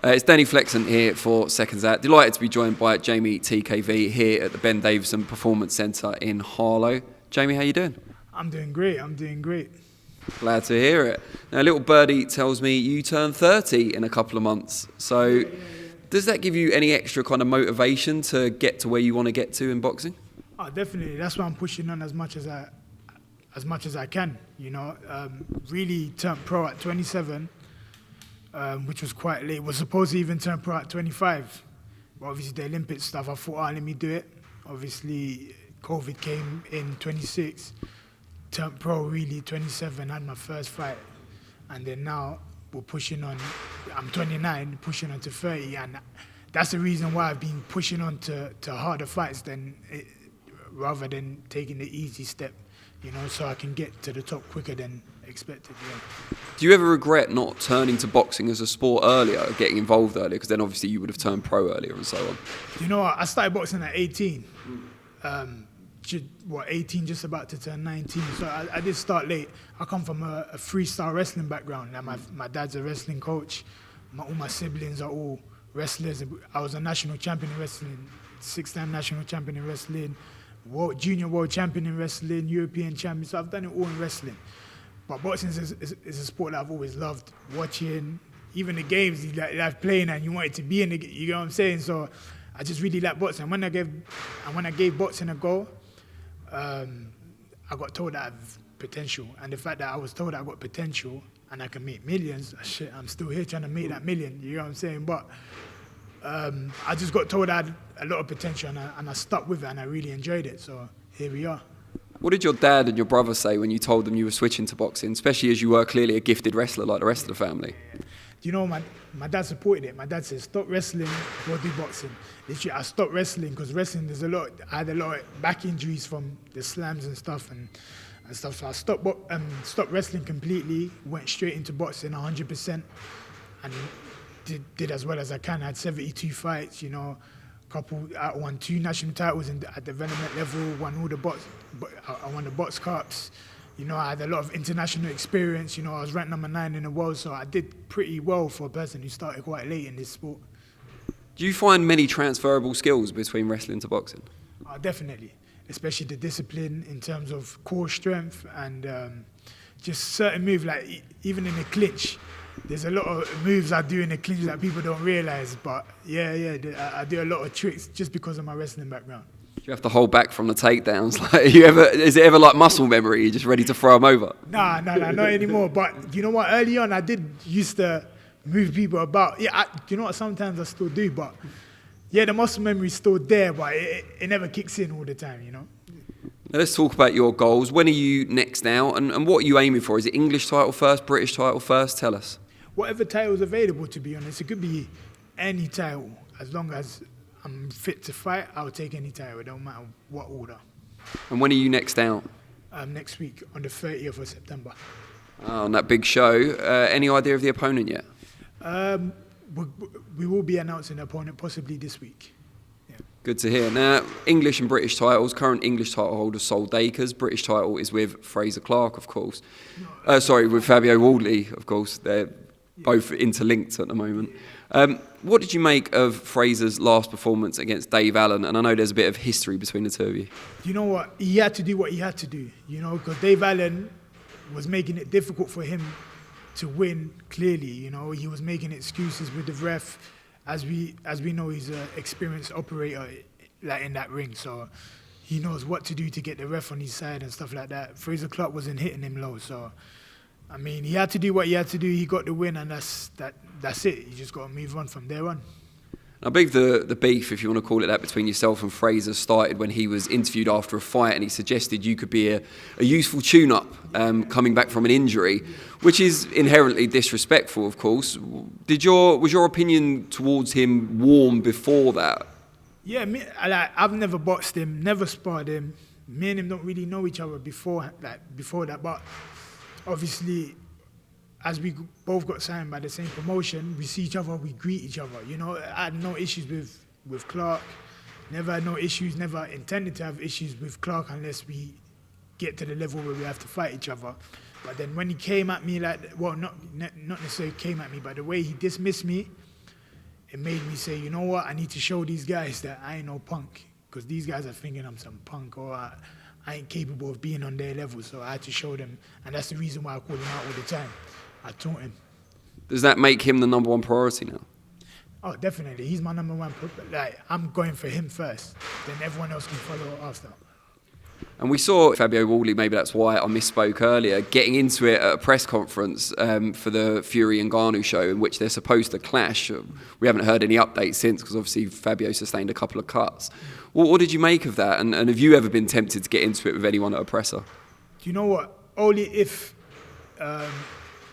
It's Danny Flexen here for SecondsOut. Delighted to be joined by Jeamie TKV here at the Ben Davison Performance Centre in Harlow. Jeamie, how you doing? I'm doing great. Glad to hear it. Now, little birdie tells me you turn 30 in a couple of months. So does that give you any extra kind of motivation to get to where you want to get to in boxing? Oh, definitely. That's why I'm pushing on as much as I can. You know, really turned pro at 27. Which was quite late. Was supposed to even turn pro at 25. But obviously the Olympic stuff, I thought, let me do it. Obviously, COVID came in 26. Turned pro really 27, had my first fight. And then now we're pushing on, I'm 29, pushing on to 30. And that's the reason why I've been pushing on to harder fights rather than taking the easy step, you know, so I can get to the top quicker than expected. Yeah. Do you ever regret not turning to boxing as a sport earlier, getting involved earlier? Because then obviously you would have turned pro earlier and so on. You know what? I started boxing at 18. 18, just about to turn 19. So I did start late. I come from a freestyle wrestling background. Like my dad's a wrestling coach. All my siblings are all wrestlers. I was a national champion in wrestling, 6-time national champion in wrestling, junior world champion in wrestling, European champion. So I've done it all in wrestling. But boxing is a sport that I've always loved watching. Even the games you like playing and you wanted to be in. You know what I'm saying? So I just really like boxing. When I gave boxing a go, I got told that I have potential. And the fact that I was told I got potential and I can make millions, shit, I'm still here trying to make that million. You know what I'm saying? But I just got told I had a lot of potential and I stuck with it and I really enjoyed it. So here we are. What did your dad and your brother say when you told them you were switching to boxing, especially as you were clearly a gifted wrestler like the rest of the family? You know, my dad supported it. My dad said, stop wrestling, go do boxing. Literally, I stopped wrestling because wrestling, I had a lot of back injuries from the slams and stuff and stuff. So I stopped wrestling completely, went straight into boxing 100% and did as well as I can. I had 72 fights, you know. I won 2 national titles at development level, won all the I won the box cups. You know, I had a lot of international experience. You know, I was ranked number 9 in the world, so I did pretty well for a person who started quite late in this sport. Do you find many transferable skills between wrestling to boxing? Definitely, especially the discipline in terms of core strength and just certain moves, like even in the clinch. There's a lot of moves I do in the clinch that people don't realise, but yeah, I do a lot of tricks just because of my wrestling background. Do you have to hold back from the takedowns? Like, is it ever like muscle memory? You're just ready to throw them over? Nah, not anymore. But you know what? Early on, I did used to move people about. Yeah, you know what? Sometimes I still do, but yeah, the muscle memory's still there, but it never kicks in all the time, you know? Now let's talk about your goals. When are you next out, and what are you aiming for? Is it English title first, British title first? Tell us. Whatever title is available, to be honest. It could be any title. As long as I'm fit to fight, I'll take any title. It don't matter what order. And when are you next out? Next week, on the 30th of September. On that big show. Any idea of the opponent yet? We will be announcing the opponent possibly this week. Yeah. Good to hear. Now, English and British titles. Current English title holder Sol Dacres. British title is with Frazer Clarke, of course. With Fabio Wardley, of course. They're both interlinked at the moment. What did you make of Frazer's last performance against Dave Allen? And I know there's a bit of history between the two of you. You know what? He had to do what he had to do, you know, because Dave Allen was making it difficult for him to win, clearly. You know, he was making excuses with the ref. As we know, he's an experienced operator like in that ring, so he knows what to do to get the ref on his side and stuff like that. Frazer Clarke wasn't hitting him low, so I mean, he had to do what he had to do. He got the win, and that's it. You just got to move on from there on. I believe the beef, if you want to call it that, between yourself and Frazer started when he was interviewed after a fight and he suggested you could be a useful tune-up coming back from an injury, which is inherently disrespectful, of course. Was your opinion towards him warm before that? Yeah, I've never boxed him, never sparred him. Me and him don't really know each other before that, but obviously, as we both got signed by the same promotion, we see each other, we greet each other. You know, I had no issues with Clarke. Never had no issues, never intended to have issues with Clarke unless we get to the level where we have to fight each other. But then when he came at me not necessarily came at me, but the way he dismissed me, it made me say, you know what, I need to show these guys that I ain't no punk, because these guys are thinking I'm some punk, or I ain't capable of being on their level. So I had to show them, and that's the reason why I call him out all the time. I taught him. Does that make him the #1 priority now? Oh, definitely. He's my #1. Like, I'm going for him first. Then everyone else can follow after. And we saw Fabio Wardley, maybe that's why I misspoke earlier, getting into it at a press conference for the Fury and Ngannou show, in which they're supposed to clash. We haven't heard any updates since, because obviously Fabio sustained a couple of cuts. What did you make of that? And have you ever been tempted to get into it with anyone at a presser? Do you know what? Only if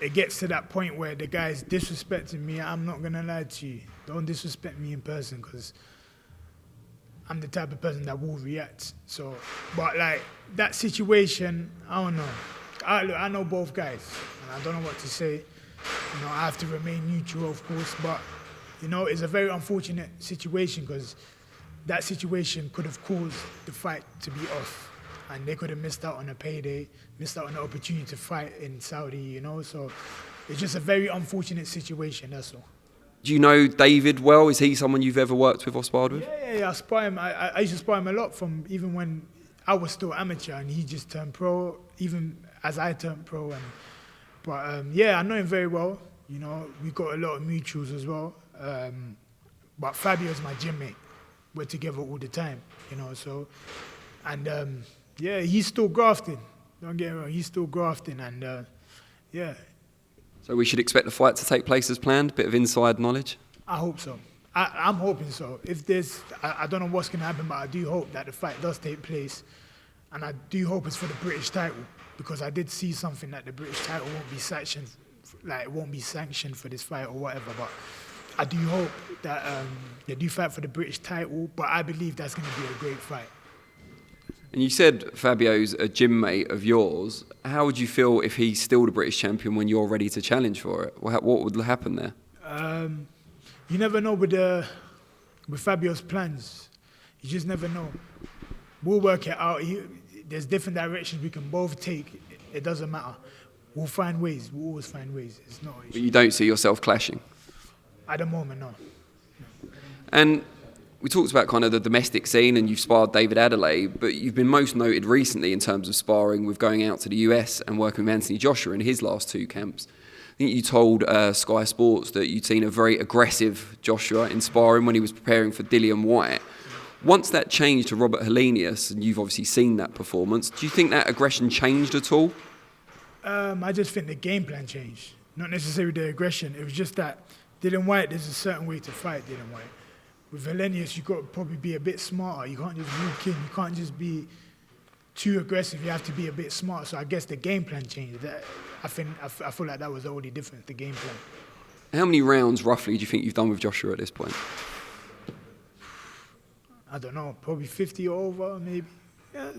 it gets to that point where the guy's disrespecting me, I'm not going to lie to you. Don't disrespect me in person, because I'm the type of person that will react. So, but like that situation, I don't know. I know both guys, and I don't know what to say. You know, I have to remain neutral, of course, but you know, it's a very unfortunate situation, because that situation could have caused the fight to be off, and they could have missed out on a payday, missed out on the opportunity to fight in Saudi. You know, so it's just a very unfortunate situation. That's all. Do you know David well? Is he someone you've ever worked with or sparred with? Yeah. I spar him. I used to spar him a lot from even when I was still amateur and he just turned pro, even as I turned pro. But I know him very well. You know, we got a lot of mutuals as well. But Fabio's my gym mate. We're together all the time, you know. So, and he's still grafting. Don't get me wrong, he's still grafting, and yeah. So we should expect the fight to take place as planned? Bit of inside knowledge? I hope so. I'm hoping so. If there's, I don't know what's going to happen, but I do hope that the fight does take place. And I do hope it's for the British title, because I did see something that the British title won't be sanctioned, like it won't be sanctioned for this fight or whatever. But I do hope that they do fight for the British title, but I believe that's going to be a great fight. And you said Fabio's a gym mate of yours. How would you feel if he's still the British champion when you're ready to challenge for it? What would happen there? You never know with Fabio's plans. You just never know. We'll work it out. There's different directions we can both take. It doesn't matter. We'll find ways. We'll always find ways. It's not an issue. But you don't see yourself clashing? At the moment, no. And we talked about kind of the domestic scene, and you've sparred David Adelaide, but you've been most noted recently in terms of sparring with going out to the US and working with Anthony Joshua in his last 2 camps. I think you told Sky Sports that you'd seen a very aggressive Joshua in sparring when he was preparing for Dillian Whyte. Once that changed to Robert Helenius, and you've obviously seen that performance, do you think that aggression changed at all? I just think the game plan changed. Not necessarily the aggression. It was just that Dillian Whyte, there's a certain way to fight Dillian Whyte. With Helenius, you've got to probably be a bit smarter. You can't just walk in. You can't just be too aggressive. You have to be a bit smart. So I guess the game plan changed. I feel like that was the only difference, the game plan. How many rounds, roughly, do you think you've done with Joshua at this point? I don't know, probably 50 or over, maybe. Yeah,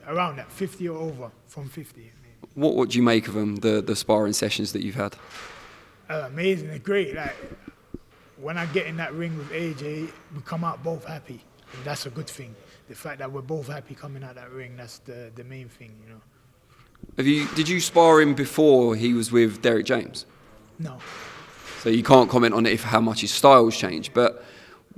around that, 50 or over, from 50. Maybe. What do you make of them, the sparring sessions that you've had? Amazing, they're great. Like, when I get in that ring with AJ, we come out both happy. And that's a good thing. The fact that we're both happy coming out that ring, that's the main thing, you know. Did you spar him before he was with Derek James? No. So you can't comment on it how much his style's changed, but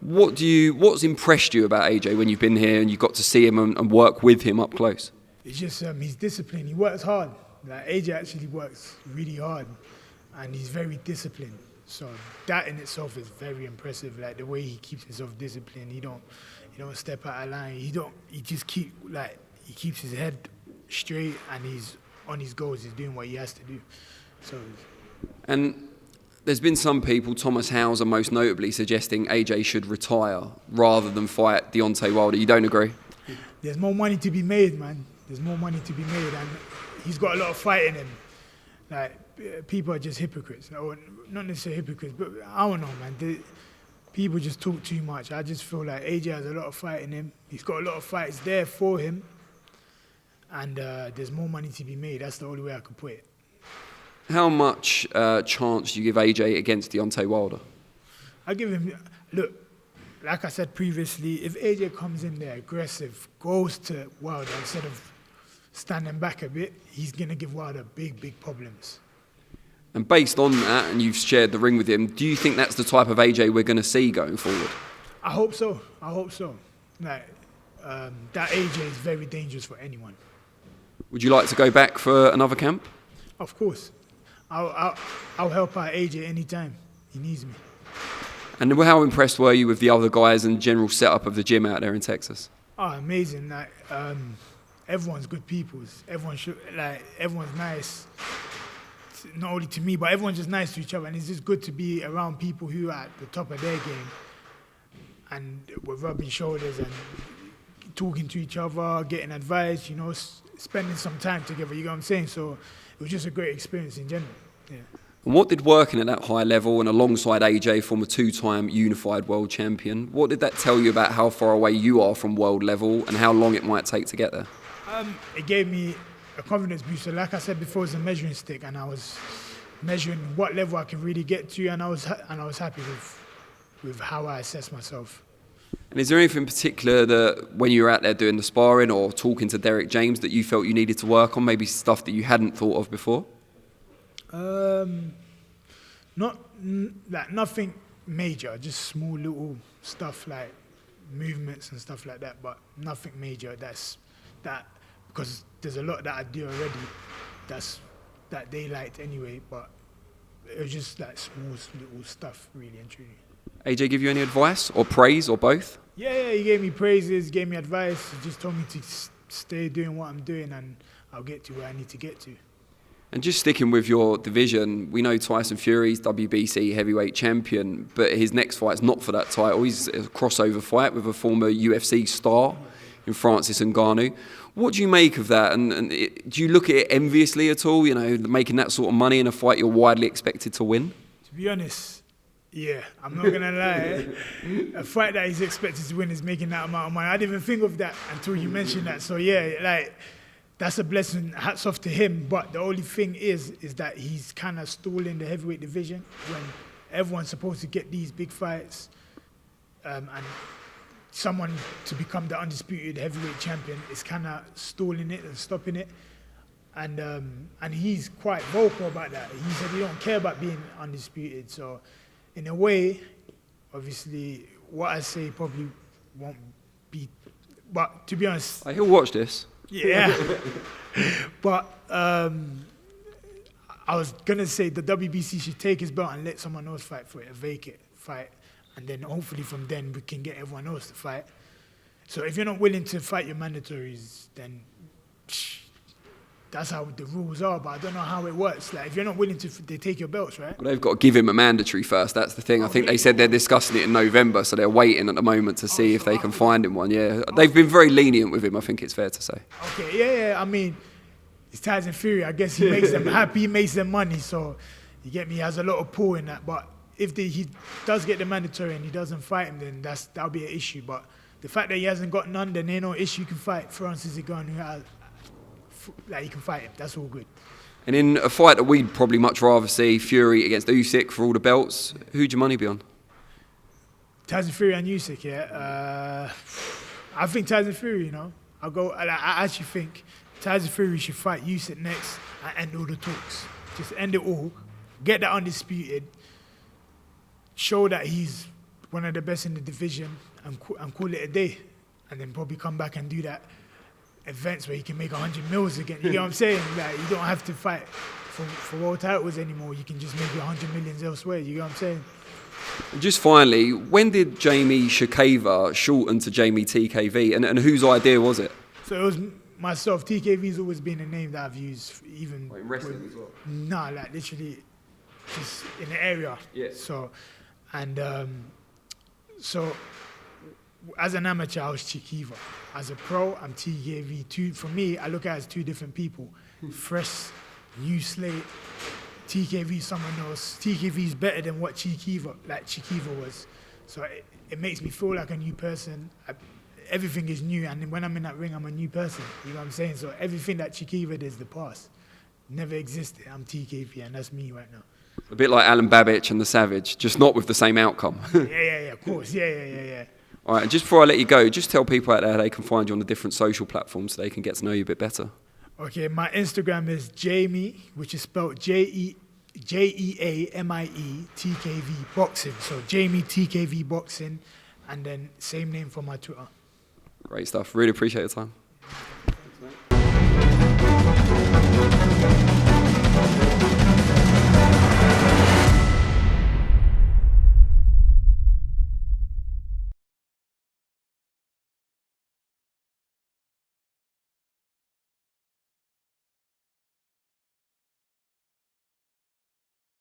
what's impressed you about AJ when you've been here and you've got to see him and work with him up close? It's just his discipline. He works hard. Like, AJ actually works really hard, and he's very disciplined. So that in itself is very impressive. Like the way he keeps himself disciplined. He don't step out of line. He keeps his head straight, and he's on his goals. He's doing what he has to do. So. And there's been some people, Thomas Hauser most notably, suggesting AJ should retire rather than fight Deontay Wilder. You don't agree? There's more money to be made, man. There's more money to be made, and he's got a lot of fight in him. Like, people are just hypocrites. Or not necessarily hypocrites, but I don't know, man. People just talk too much. I just feel like AJ has a lot of fight in him. He's got a lot of fights there for him, and there's more money to be made. That's the only way I could put it. How much chance do you give AJ against Deontay Wilder? I give him, look, like I said previously, if AJ comes in there aggressive, goes to Wilder instead of standing back a bit, he's going to give Wilder big, big problems. And based on that, and you've shared the ring with him, do you think that's the type of AJ we're going to see going forward? I hope so. Like, that AJ is very dangerous for anyone. Would you like to go back for another camp? Of course. I'll help out AJ anytime he needs me. And how impressed were you with the other guys and general setup of the gym out there in Texas? Oh, amazing! Like, everyone's good people. Everyone's nice. Not only to me, but everyone's just nice to each other. And it's just good to be around people who are at the top of their game, and we're rubbing shoulders and talking to each other, getting advice. You know, spending some time together. You know what I'm saying? So it was just a great experience in general. Yeah. And what did working at that high level and alongside AJ, former two-time unified world champion, what did that tell you about how far away you are from world level and how long it might take to get there? It gave me a confidence booster. Like I said before, it's a measuring stick, and I was measuring what level I can really get to, and I was happy with how I assessed myself. And is there anything in particular that when you were out there doing the sparring or talking to Derek James that you felt you needed to work on, maybe stuff that you hadn't thought of before? Nothing major, just small little stuff like movements and stuff like that, but nothing major. Because there's a lot that I do already that they liked anyway, but it was just like small little stuff, really and truly. AJ give you any advice or praise or both? Yeah, he gave me praises, gave me advice. He just told me to stay doing what I'm doing, and I'll get to where I need to get to. And just sticking with your division, we know Tyson Fury's WBC heavyweight champion, but his next fight's not for that title. He's a crossover fight with a former UFC star in Francis Ngannou. What do you make of that? And do you look at it enviously at all, you know, making that sort of money in a fight you're widely expected to win? To be honest, yeah, I'm not going to lie. A fight that he's expected to win is making that amount of money. I didn't even think of that until you mentioned that. So, yeah, like, that's a blessing. Hats off to him. But the only thing is that he's kind of stalling the heavyweight division when everyone's supposed to get these big fights, and someone to become the undisputed heavyweight champion is kind of stalling it and stopping it. And he's quite vocal about that. He said he don't care about being undisputed. So in a way, obviously, what I say probably won't be. But to be honest, He'll watch this. Yeah. But I was gonna say the WBC should take his belt and let someone else fight for it, a vacant fight, and then hopefully from then we can get everyone else to fight. So if you're not willing to fight your mandatories, then that's how the rules are. But I don't know how it works. Like if you're not willing to, they take your belts, right? Well, they've got to give him a mandatory first. That's the thing. I think they said they're discussing it in November, so they're waiting at the moment to see if they can find him one. Yeah, they've been very lenient with him. I think it's fair to say. Okay, yeah. I mean, it's Tyson Fury. I guess he makes them happy, he makes them money. So you get me. He has a lot of pull in that. But if he does get the mandatory and he doesn't fight him, then that'll be an issue. But the fact that he hasn't got none, then ain't no issue. You can fight Francis Ngannou. Like, you can fight him. That's all good. And in a fight that we'd probably much rather see, Fury against Usyk for all the belts, who'd your money be on? Tyson Fury and Usyk, yeah. I think Tyson Fury, you know. I actually think Tyson Fury should fight Usyk next and end all the talks. Just end it all. Get that undisputed. Show that he's one of the best in the division and call it a day. And then probably come back and do that events where he can make 100 mils again. You know what I'm saying? Like, you don't have to fight for world titles anymore. You can just make your 100 millions elsewhere. You know what I'm saying? Just finally, when did Jeamie TKV shorten to Jeamie TKV, and whose idea was it? So it was myself. TKV's always been a name that I've used, even in wrestling as well. Nah, like literally, just in the area. Yeah. So as an amateur, I was TKV. As a pro, I'm TKV. For me, I look at it as two different people. Fresh, new slate. TKV, someone else. TKV is better than what TKV was. So it makes me feel like a new person. Everything is new, and when I'm in that ring, I'm a new person. You know what I'm saying? So everything that TKV did is the past. Never existed. I'm TKV, and that's me right now. A bit like Alan Babich and the Savage, just not with the same outcome. Yeah, of course. Yeah. All right, just before I let you go, just tell people out there how they can find you on the different social platforms so they can get to know you a bit better. Okay, my Instagram is Jeamie, which is spelled Jeamie, Jeamie TKV Boxing. So Jeamie TKV Boxing, and then same name for my Twitter. Great stuff. Really appreciate your time.